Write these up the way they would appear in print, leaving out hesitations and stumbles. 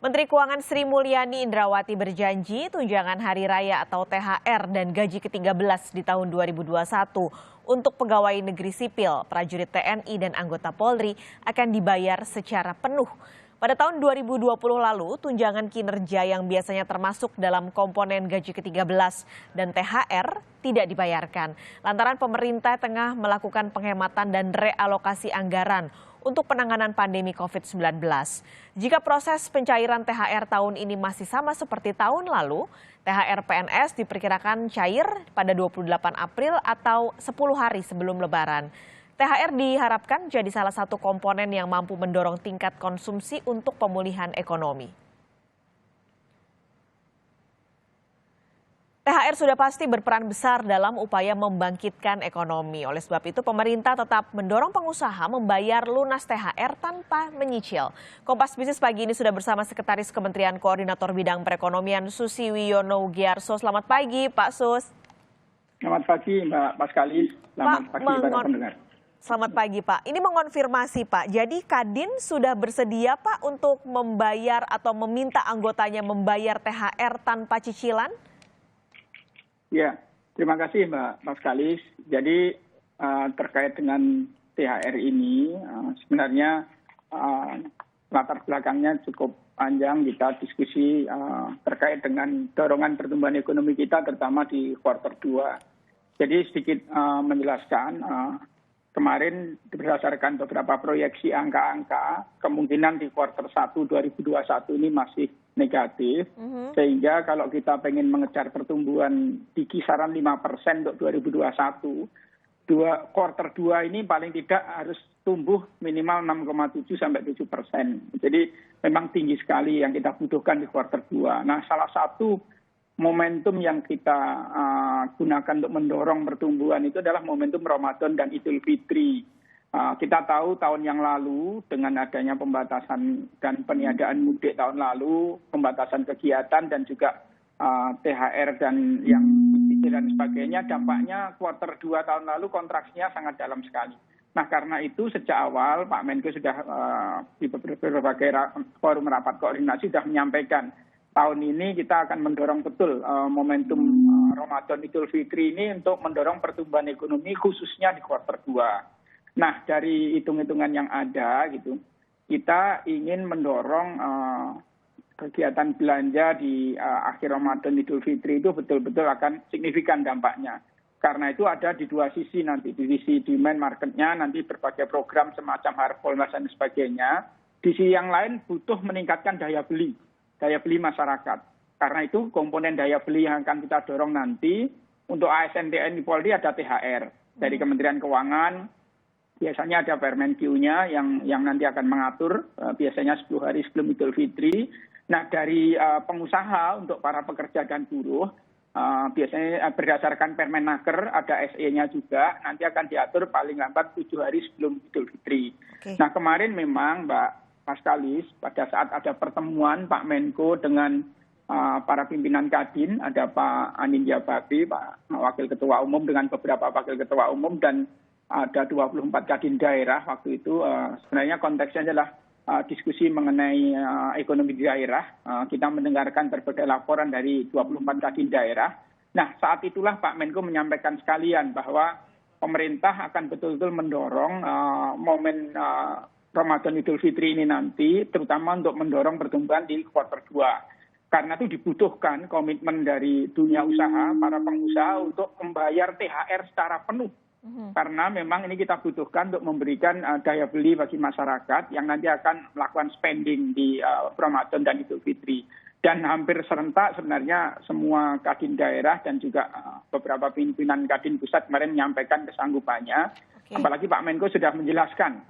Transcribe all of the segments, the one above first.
Menteri Keuangan Sri Mulyani Indrawati berjanji tunjangan hari raya atau THR dan gaji ke-13 di tahun 2021 untuk pegawai negeri sipil, prajurit TNI dan anggota Polri akan dibayar secara penuh. Pada tahun 2020 lalu, tunjangan kinerja yang biasanya termasuk dalam komponen gaji ke-13 dan THR tidak dibayarkan. Lantaran pemerintah tengah melakukan penghematan dan realokasi anggaran untuk penanganan pandemi COVID-19. Jika proses pencairan THR tahun ini masih sama seperti tahun lalu, THR PNS diperkirakan cair pada 28 April atau 10 hari sebelum Lebaran. THR diharapkan jadi salah satu komponen yang mampu mendorong tingkat konsumsi untuk pemulihan ekonomi. THR sudah pasti berperan besar dalam upaya membangkitkan ekonomi. Oleh sebab itu, pemerintah tetap mendorong pengusaha membayar lunas THR tanpa menyicil. Kompas Bisnis pagi ini sudah bersama Sekretaris Kementerian Koordinator Bidang Perekonomian Susi Wiono Giarso. Selamat pagi, Pak Sus. Selamat pagi, Mbak Paskalis. Selamat pagi para pendengar. Selamat pagi, Pak. Ini mengonfirmasi, Pak. Jadi Kadin sudah bersedia, Pak, untuk membayar atau meminta anggotanya membayar THR tanpa cicilan? Ya, terima kasih Mbak Paskalis. Jadi terkait dengan THR ini sebenarnya latar belakangnya cukup panjang. Kita diskusi terkait dengan dorongan pertumbuhan ekonomi kita terutama di kuartal 2. Jadi sedikit menjelaskan kemarin berdasarkan beberapa proyeksi angka-angka, kemungkinan di kuartal 1 2021 ini masih negatif, sehingga kalau kita pengen mengejar pertumbuhan di kisaran 5% untuk 2021, kuartal 2 ini paling tidak harus tumbuh minimal 6,7 sampai 7%. Jadi memang tinggi sekali yang kita butuhkan di kuartal 2. Nah, salah satu momentum yang kita gunakan untuk mendorong pertumbuhan itu adalah momentum Ramadan dan Idul Fitri. Kita tahu tahun yang lalu dengan adanya pembatasan dan peniadaan mudik tahun lalu, pembatasan kegiatan dan juga THR dan yang dan sebagainya, dampaknya kuartal 2 tahun lalu kontraksinya sangat dalam sekali. Nah, karena itu sejak awal Pak Menko sudah di berbagai forum rapat koordinasi sudah menyampaikan tahun ini kita akan mendorong betul momentum Ramadan Idul Fitri ini untuk mendorong pertumbuhan ekonomi khususnya di kuartal 2. Nah, dari hitung-hitungan yang ada gitu, kita ingin mendorong kegiatan belanja di akhir Ramadan Idul Fitri itu betul-betul akan signifikan dampaknya. Karena itu ada di dua sisi nanti, di sisi demand marketnya nanti berbagai program semacam Harbolnas dan sebagainya. Di sisi yang lain butuh meningkatkan daya beli masyarakat. Karena itu komponen daya beli yang akan kita dorong nanti untuk ASN TNI Polri ada THR dari Kementerian Keuangan. Biasanya ada Permenkyu-nya yang nanti akan mengatur biasanya 10 hari sebelum Idul Fitri. Nah, dari pengusaha untuk para pekerja dan buruh biasanya berdasarkan Permenaker ada SE-nya juga nanti akan diatur paling lambat 7 hari sebelum Idul Fitri. Okay. Nah, kemarin memang Mbak Paskalis pada saat ada pertemuan Pak Menko dengan para pimpinan Kadin, ada Pak Anindya Bakti, Pak Wakil Ketua Umum dengan beberapa Wakil Ketua Umum dan ada 24 Kadin daerah waktu itu. Sebenarnya konteksnya adalah diskusi mengenai ekonomi di daerah. Kita mendengarkan berbagai laporan dari 24 Kadin daerah. Nah, saat itulah Pak Menko menyampaikan sekalian bahwa pemerintah akan betul-betul mendorong momen Ramadan Idul Fitri ini nanti, terutama untuk mendorong pertumbuhan di kuartal 2. Karena itu dibutuhkan komitmen dari dunia usaha, para pengusaha untuk membayar THR secara penuh. Karena memang ini kita butuhkan untuk memberikan daya beli bagi masyarakat yang nanti akan melakukan spending di Ramadan dan Idul Fitri. Dan hampir serentak sebenarnya semua Kadin daerah dan juga beberapa pimpinan Kadin pusat kemarin menyampaikan kesanggupannya. Okay. Apalagi Pak Menko sudah menjelaskan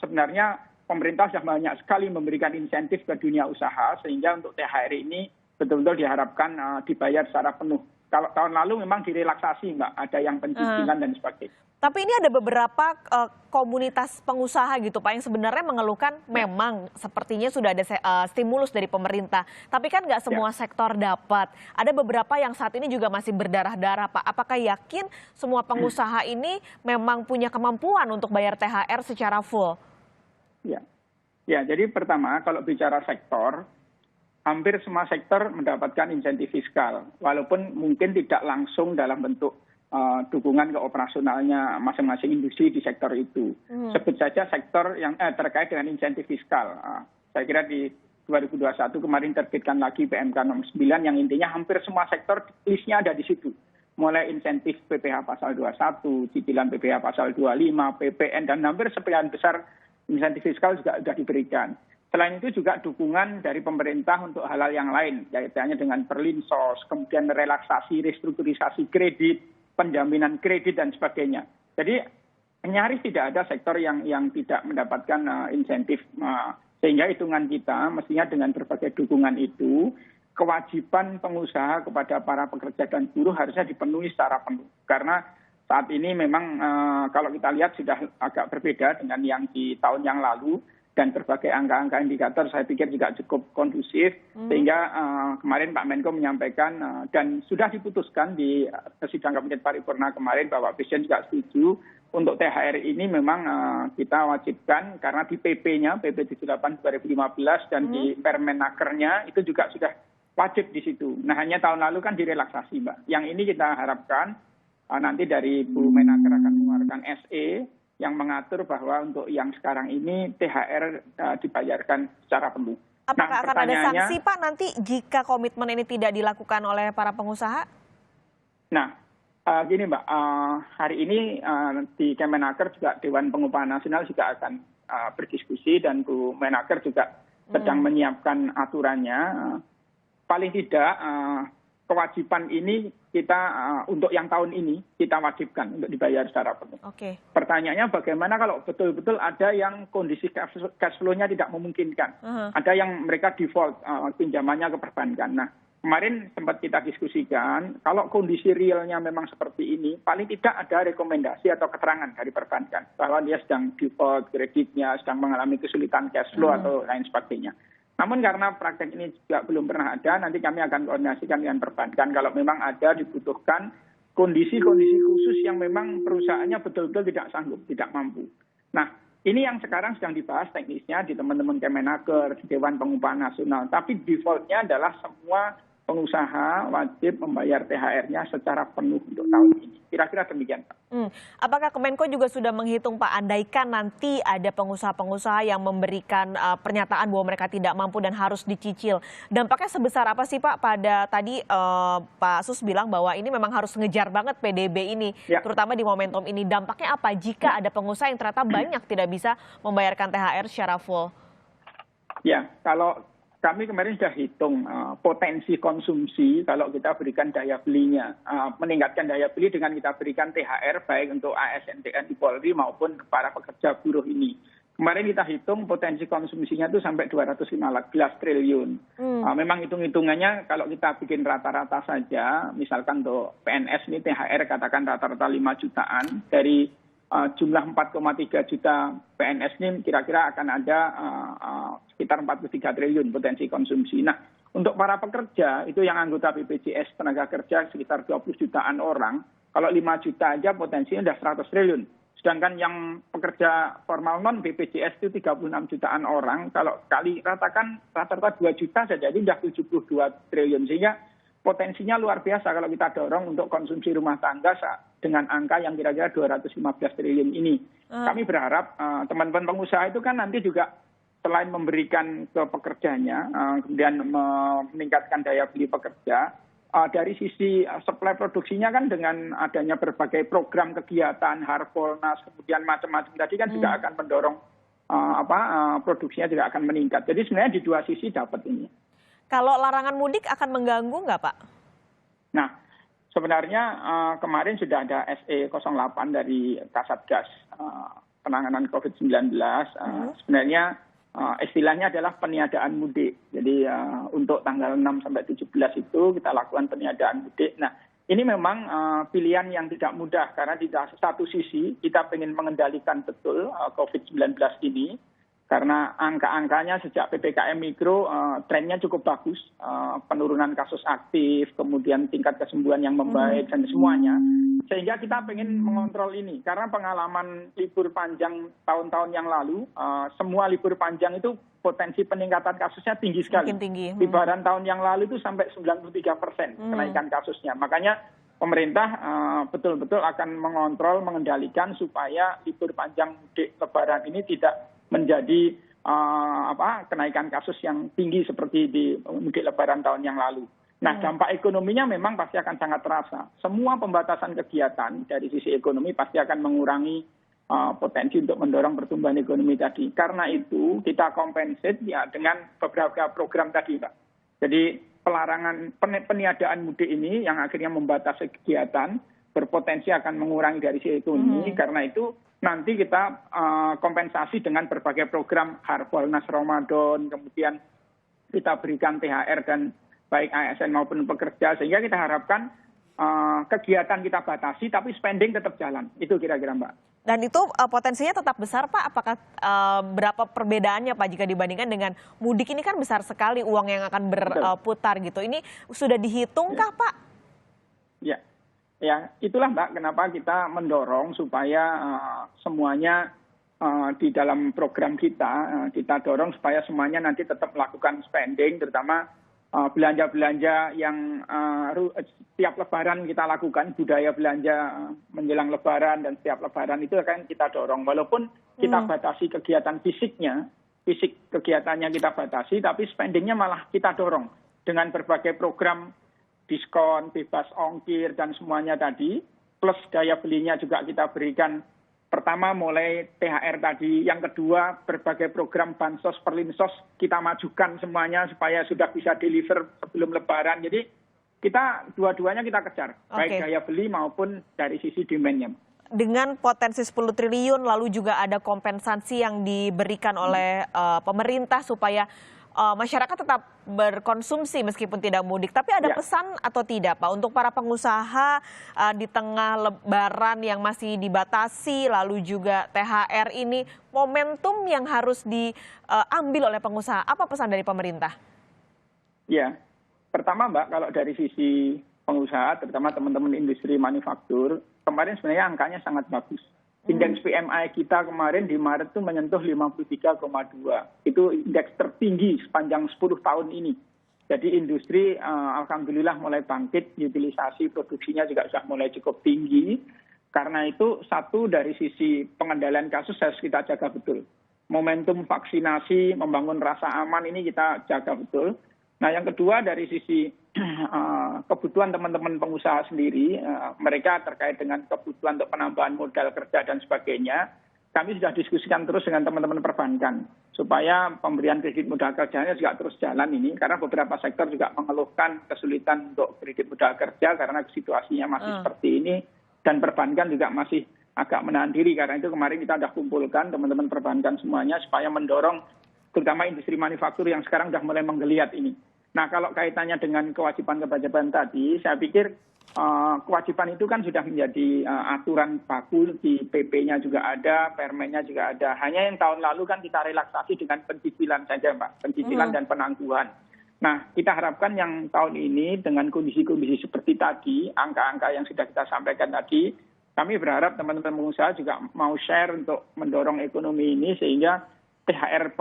sebenarnya pemerintah sudah banyak sekali memberikan insentif ke dunia usaha sehingga untuk THR ini betul-betul diharapkan dibayar secara penuh. Kalau tahun lalu memang direlaksasi, Mbak, ada yang pencicilan dan sebagainya. Tapi ini ada beberapa komunitas pengusaha gitu Pak yang sebenarnya mengeluhkan memang sepertinya sudah ada stimulus dari pemerintah. Tapi kan nggak semua sektor dapat. Ada beberapa yang saat ini juga masih berdarah-darah Pak. Apakah yakin semua pengusaha ini memang punya kemampuan untuk bayar THR secara full? Ya, jadi pertama kalau bicara sektor, hampir semua sektor mendapatkan insentif fiskal, walaupun mungkin tidak langsung dalam bentuk dukungan ke operasionalnya masing-masing industri di sektor itu. Sebut saja sektor yang terkait dengan insentif fiskal. Saya kira di 2021 kemarin terbitkan lagi PMK nomor 9 yang intinya hampir semua sektor listnya ada di situ. Mulai insentif PPh pasal 21, cicilan PPh pasal 25, PPN, dan hampir sebagian besar insentif fiskal juga sudah diberikan. Selain itu juga dukungan dari pemerintah untuk hal-hal yang lain, kaitannya dengan perlinsos, kemudian relaksasi, restrukturisasi kredit, penjaminan kredit, dan sebagainya. Jadi nyaris tidak ada sektor yang tidak mendapatkan insentif. Sehingga hitungan kita mestinya dengan berbagai dukungan itu, kewajiban pengusaha kepada para pekerja dan buruh harusnya dipenuhi secara penuh. Karena saat ini memang kalau kita lihat sudah agak berbeda dengan yang di tahun yang lalu, dan berbagai angka-angka indikator saya pikir juga cukup kondusif, sehingga kemarin Pak Menko menyampaikan dan sudah diputuskan di sidang Kabinet Paripurna kemarin bahwa Presiden juga setuju untuk THR ini memang kita wajibkan karena di PP-nya, PP 78 2015 dan di Permenakernya itu juga sudah wajib di situ. Nah hanya tahun lalu kan direlaksasi Mbak. Yang ini kita harapkan nanti dari Bu Menaker akan mengeluarkan SE yang mengatur bahwa untuk yang sekarang ini THR dibayarkan secara penuh. Apakah akan ada sanksi Pak nanti jika komitmen ini tidak dilakukan oleh para pengusaha? Nah, gini Mbak, hari ini di Kemenaker juga Dewan Pengupahan Nasional juga akan berdiskusi dan Bu Menaker juga sedang menyiapkan aturannya. Paling tidak kewajiban ini kita untuk yang tahun ini kita wajibkan untuk dibayar secara penuh. Oke. Pertanyaannya bagaimana kalau betul-betul ada yang kondisi cash flow-nya tidak memungkinkan. Ada yang mereka default pinjamannya ke perbankan. Nah, kemarin sempat kita diskusikan kalau kondisi realnya memang seperti ini, paling tidak ada rekomendasi atau keterangan dari perbankan bahwa dia sedang default kreditnya, sedang mengalami kesulitan cash flow atau lain sebagainya. Namun karena praktek ini juga belum pernah ada, nanti kami akan koordinasikan dengan perbankan kalau memang ada dibutuhkan kondisi-kondisi khusus yang memang perusahaannya betul-betul tidak sanggup, tidak mampu. Nah, ini yang sekarang sedang dibahas teknisnya di teman-teman Kemenaker, di Dewan Pengupahan Nasional. Tapi defaultnya adalah semua pengusaha wajib membayar THR-nya secara penuh untuk tahun ini. Kira-kira demikian, Pak. Apakah Kemenko juga sudah menghitung, Pak, andaikan nanti ada pengusaha-pengusaha yang memberikan pernyataan bahwa mereka tidak mampu dan harus dicicil. Dampaknya sebesar apa sih, Pak? Pada tadi Pak Sus bilang bahwa ini memang harus ngejar banget PDB ini, terutama di momentum ini. Dampaknya apa jika ada pengusaha yang ternyata banyak tidak bisa membayarkan THR secara full? Ya, kalau kami kemarin sudah hitung potensi konsumsi kalau kita berikan daya belinya, meningkatkan daya beli dengan kita berikan THR baik untuk ASN, TNI, Polri maupun para pekerja buruh ini. Kemarin kita hitung potensi konsumsinya itu sampai 215 triliun. Memang hitung-hitungannya kalau kita bikin rata-rata saja, misalkan untuk PNS ini THR katakan rata-rata 5 jutaan dari jumlah 4,3 juta PNS ini kira-kira akan ada sekitar 43 triliun potensi konsumsi. Nah, untuk para pekerja itu yang anggota BPJS tenaga kerja sekitar 20 jutaan orang, kalau 5 juta aja potensinya udah 100 triliun. Sedangkan yang pekerja formal non BPJS itu 36 jutaan orang, kalau kali ratakan rata-rata 2 juta saja ini udah 72 triliun. Sehingga potensinya luar biasa kalau kita dorong untuk konsumsi rumah tangga dengan angka yang kira-kira 215 triliun ini. Kami berharap teman-teman pengusaha itu kan nanti juga selain memberikan ke pekerjanya, kemudian meningkatkan daya beli pekerja, dari sisi supply produksinya kan dengan adanya berbagai program kegiatan, Harbolnas, kemudian macam-macam tadi kan juga akan mendorong produksinya juga akan meningkat. Jadi sebenarnya di dua sisi dapat ini. Kalau larangan mudik akan mengganggu nggak, Pak? Nah, sebenarnya kemarin sudah ada SE 08 dari Kasatgas penanganan COVID-19. Sebenarnya istilahnya adalah peniadaan mudik. Jadi untuk tanggal 6 sampai 17 itu kita lakukan peniadaan mudik. Nah, ini memang pilihan yang tidak mudah karena di satu sisi kita ingin mengendalikan betul COVID-19 ini. Karena angka-angkanya sejak PPKM Mikro trennya cukup bagus, penurunan kasus aktif, kemudian tingkat kesembuhan yang membaik dan semuanya. Sehingga kita ingin mengontrol ini. Karena pengalaman libur panjang tahun-tahun yang lalu, semua libur panjang itu potensi peningkatan kasusnya tinggi sekali. Makin tinggi. Lebaran tahun yang lalu itu sampai 93% kenaikan kasusnya. Makanya pemerintah betul-betul akan mengontrol, mengendalikan supaya libur panjang mudik Lebaran ini tidak menjadi kenaikan kasus yang tinggi seperti di mudik Lebaran tahun yang lalu. Nah, dampak ekonominya memang pasti akan sangat terasa. Semua pembatasan kegiatan dari sisi ekonomi pasti akan mengurangi potensi untuk mendorong pertumbuhan ekonomi tadi. Karena itu kita compensate ya dengan beberapa program tadi, Pak. Jadi pelarangan peniadaan mudik ini yang akhirnya membatasi kegiatan berpotensi akan mengurangi dari sisi ekonomi. Karena itu nanti kita kompensasi dengan berbagai program Harbolnas Ramadan, kemudian kita berikan THR dan baik ASN maupun pekerja, sehingga kita harapkan kegiatan kita batasi tapi spending tetap jalan. Itu kira-kira, Mbak. Dan itu potensinya tetap besar, Pak. Apakah berapa perbedaannya, Pak, jika dibandingkan dengan mudik ini kan besar sekali uang yang akan berputar gitu. Ini sudah dihitungkah, Pak? Ya, itulah, Mbak, kenapa kita mendorong supaya semuanya di dalam program kita dorong supaya semuanya nanti tetap melakukan spending, terutama belanja-belanja yang setiap Lebaran kita lakukan, budaya belanja menjelang Lebaran dan setiap Lebaran itu akan kita dorong. Walaupun kita batasi kegiatan fisik kegiatannya kita batasi, tapi spendingnya malah kita dorong dengan berbagai program diskon, bebas ongkir, dan semuanya tadi, plus daya belinya juga kita berikan. Pertama mulai THR tadi, yang kedua berbagai program bansos, perlinsos kita majukan semuanya supaya sudah bisa deliver sebelum Lebaran. Jadi kita dua-duanya kita kejar, baik daya beli maupun dari sisi demand-nya. Dengan potensi 10 triliun lalu juga ada kompensasi yang diberikan oleh pemerintah supaya masyarakat tetap berkonsumsi meskipun tidak mudik. Tapi ada pesan atau tidak, Pak, untuk para pengusaha di tengah Lebaran yang masih dibatasi, lalu juga THR ini, momentum yang harus diambil oleh pengusaha. Apa pesan dari pemerintah? Ya, pertama, Mbak, kalau dari sisi pengusaha, terutama teman-teman industri manufaktur, kemarin sebenarnya angkanya sangat bagus. Indeks PMI kita kemarin di Maret itu menyentuh 53,2. Itu indeks tertinggi sepanjang 10 tahun ini. Jadi industri alhamdulillah mulai bangkit, utilisasi produksinya juga sudah mulai cukup tinggi. Karena itu satu dari sisi pengendalian kasus harus kita jaga betul. Momentum vaksinasi, membangun rasa aman ini kita jaga betul. Nah, yang kedua dari sisi kebutuhan teman-teman pengusaha sendiri, mereka terkait dengan kebutuhan untuk penambahan modal kerja dan sebagainya, kami sudah diskusikan terus dengan teman-teman perbankan supaya pemberian kredit modal kerjanya juga terus jalan ini, karena beberapa sektor juga mengeluhkan kesulitan untuk kredit modal kerja karena situasinya masih seperti ini, dan perbankan juga masih agak menahan diri. Karena itu kemarin kita sudah kumpulkan teman-teman perbankan semuanya supaya mendorong terutama industri manufaktur yang sekarang sudah mulai menggeliat ini. Nah, kalau kaitannya dengan kewajiban tadi, saya pikir kewajiban itu kan sudah menjadi aturan baku, di PP-nya juga ada, Permennya juga ada. Hanya yang tahun lalu kan kita relaksasi dengan pencicilan saja, Mbak, pencicilan dan penangguhan. Nah, kita harapkan yang tahun ini dengan kondisi-kondisi seperti tadi, angka-angka yang sudah kita sampaikan tadi, kami berharap teman-teman pengusaha juga mau share untuk mendorong ekonomi ini sehingga THR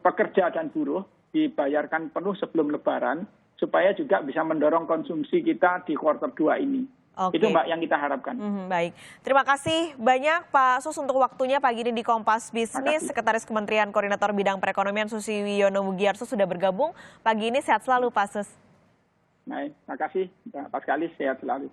pekerja dan buruh dibayarkan penuh sebelum Lebaran supaya juga bisa mendorong konsumsi kita di kuartal 2 ini. Itu, Mbak, yang kita harapkan. Baik, terima kasih banyak Pak Sus untuk waktunya pagi ini di Kompas Bisnis. Sekretaris Kementerian Koordinator Bidang Perekonomian Susiwiono Mugiarso sudah bergabung. Pagi ini sehat selalu, Pak Sus. Baik, terima kasih Pak Paskalis, sehat selalu.